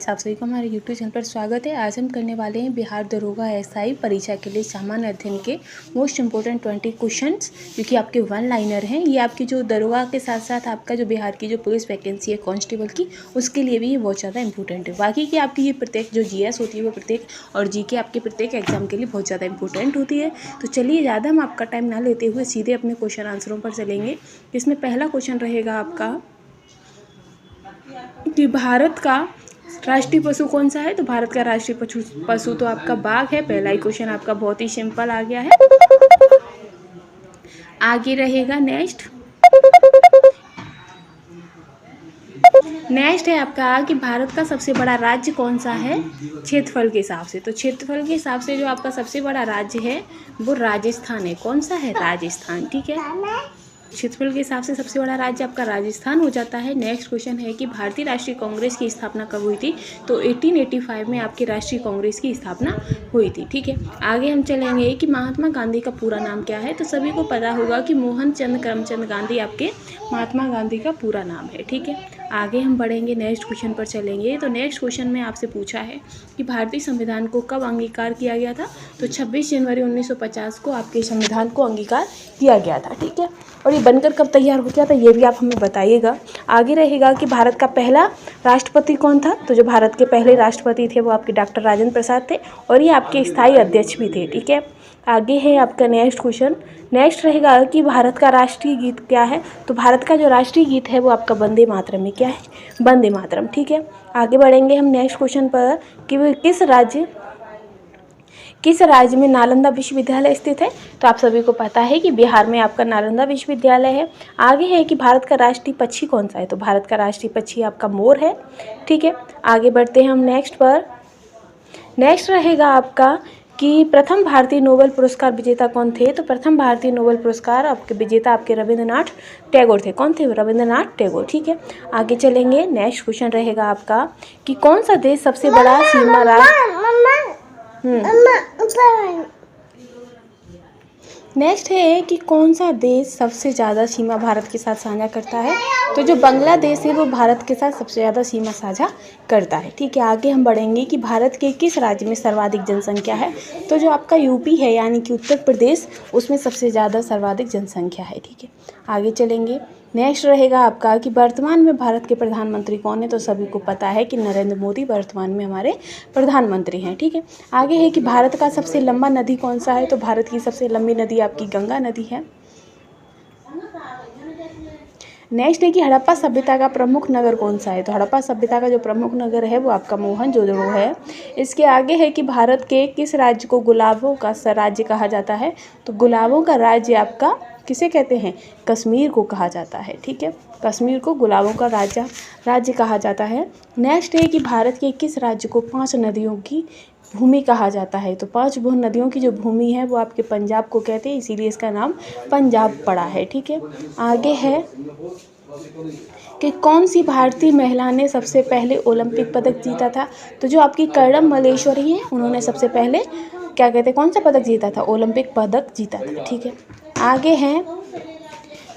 Friends, आप सभी को हमारे यूट्यूब चैनल पर स्वागत है। आज हम करने वाले हैं बिहार दरोगा एसआई परीक्षा के लिए सामान्य अध्ययन के मोस्ट इंपोर्टेंट 20 क्वेश्चंस, जो कि आपके वन लाइनर हैं। ये आपकी जो दरोगा के साथ साथ आपका जो बिहार की जो पुलिस वैकेंसी है कांस्टेबल की, उसके लिए भी ये बहुत ज़्यादा इंपॉर्टेंट है। बाकी की आपकी ये प्रत्येक जो जीएस होती है वो प्रत्येक और जीके आपके प्रत्येक एग्जाम के लिए बहुत ज़्यादा इंपॉर्टेंट होती है। तो चलिए ज़्यादा हम आपका टाइम ना लेते हुए सीधे अपने क्वेश्चन आंसरों पर चलेंगे। इसमें पहला क्वेश्चन रहेगा आपका कि भारत का राष्ट्रीय पशु कौन सा है। तो भारत का राष्ट्रीय पशु तो आपका बाघ है। पहला ही क्वेश्चन आपका बहुत ही सिंपल आ गया है। आगे रहेगा नेक्स्ट है आपका कि भारत का सबसे बड़ा राज्य कौन सा है क्षेत्रफल के हिसाब से। तो क्षेत्रफल के हिसाब से जो आपका सबसे बड़ा राज्य है वो राजस्थान है। कौन सा है? राजस्थान। ठीक है, क्षेत्रफल के हिसाब से सबसे बड़ा राज्य आपका राजस्थान हो जाता है। नेक्स्ट क्वेश्चन है कि भारतीय राष्ट्रीय कांग्रेस की स्थापना कब हुई थी। तो 1885 में आपकी राष्ट्रीय कांग्रेस की स्थापना हुई थी। ठीक है, आगे हम चलेंगे कि महात्मा गांधी का पूरा नाम क्या है। तो सभी को पता होगा कि मोहन चंद करमचंद गांधी आपके महात्मा गांधी का पूरा नाम है। ठीक है, आगे हम बढ़ेंगे, नेक्स्ट क्वेश्चन पर चलेंगे। तो नेक्स्ट क्वेश्चन में आपसे पूछा है कि भारतीय संविधान को कब अंगीकार किया गया था। तो 26 जनवरी 1950 को आपके संविधान को अंगीकार किया गया था। ठीक है, और ये बनकर कब तैयार हो गया था ये भी आप हमें बताइएगा। आगे रहेगा कि भारत का पहला राष्ट्रपति कौन था। तो जो भारत के पहले राष्ट्रपति थे वो आपके डॉक्टर राजेंद्र प्रसाद थे और ये आपके स्थायी अध्यक्ष भी थे। ठीक है, आगे है आपका नेक्स्ट क्वेश्चन। नेक्स्ट रहेगा कि भारत का राष्ट्रीय गीत क्या है। तो भारत का जो राष्ट्रीय गीत है वो आपका वंदे मातरम में क्या है? वंदे मातरम। ठीक है, आगे बढ़ेंगे हम नेक्स्ट क्वेश्चन पर कि किस राज्य में नालंदा विश्वविद्यालय स्थित है। तो आप सभी को पता है कि बिहार में आपका नालंदा विश्वविद्यालय है। आगे है कि भारत का राष्ट्रीय पक्षी कौन सा है। तो भारत का राष्ट्रीय पक्षी आपका मोर है। ठीक है, आगे बढ़ते हैं हम नेक्स्ट पर। नेक्स्ट रहेगा आपका कि प्रथम भारतीय नोबेल पुरस्कार विजेता कौन थे। तो प्रथम भारतीय नोबेल पुरस्कार आपके विजेता आपके रविंद्रनाथ टैगोर थे। कौन थे? रविंद्रनाथ टैगोर। ठीक है, आगे चलेंगे, नेक्स्ट क्वेश्चन रहेगा आपका कि कौन सा देश सबसे बड़ा सीमा नेक्स्ट है कि कौन सा देश सबसे ज़्यादा सीमा भारत के साथ साझा करता है। तो जो बांग्लादेश है वो भारत के साथ सबसे ज़्यादा सीमा साझा करता है। ठीक है, आगे हम बढ़ेंगे कि भारत के किस राज्य में सर्वाधिक जनसंख्या है। तो जो आपका यूपी है यानी कि उत्तर प्रदेश, उसमें सबसे ज़्यादा सर्वाधिक जनसंख्या है। ठीक है, आगे चलेंगे, नेक्स्ट रहेगा आपका कि वर्तमान में भारत के प्रधानमंत्री कौन है। तो सभी को पता है कि नरेंद्र मोदी वर्तमान में हमारे प्रधानमंत्री हैं। ठीक है, आगे है कि भारत का सबसे लंबा नदी कौन सा है। तो भारत की सबसे लंबी नदी आपकी गंगा नदी है। नेक्स्ट है कि हड़प्पा सभ्यता का प्रमुख नगर कौन सा है। तो हड़प्पा सभ्यता का जो प्रमुख नगर है वो आपका मोहनजोदड़ो है। इसके आगे है कि भारत के किस राज्य को गुलाबों का राज्य कहा जाता है। तो गुलाबों का राज्य आपका किसे कहते हैं? कश्मीर को कहा जाता है। ठीक है, कश्मीर को गुलाबों का राज्य कहा जाता है। नेक्स्ट है कि भारत के किस राज्य को 5 नदियों की भूमि कहा जाता है। तो 5 नदियों की जो भूमि है वो आपके पंजाब को कहते हैं, इसीलिए इसका नाम पंजाब पड़ा है। ठीक है, आगे है कि कौन सी भारतीय महिला ने सबसे पहले ओलंपिक पदक जीता था। तो जो आपकी कर्णम मल्लेश्वरी हैं उन्होंने सबसे पहले क्या कहते हैं, कौन सा पदक जीता था? ओलंपिक पदक जीता था। ठीक है, आगे हैं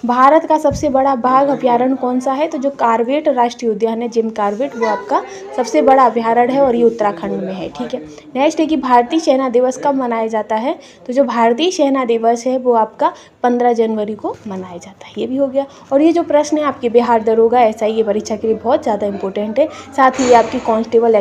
भारत का सबसे बड़ा बाघ अभयारण्य कौन सा है। तो जो कार्बेट राष्ट्रीय उद्यान है, जिम कार्बेट, वो आपका सबसे बड़ा अभयारण्य है और ये उत्तराखंड में है। ठीक है, नेक्स्ट है कि भारतीय सेना दिवस कब मनाया जाता है। तो जो भारतीय सेना दिवस है वो आपका 15 जनवरी को मनाया जाता है। ये भी हो गया। और ये जो प्रश्न है आपके बिहार दरोगा एसआई ये परीक्षा के लिए बहुत ज़्यादा इंपॉर्टेंट है। साथ ही ये आपकी कांस्टेबल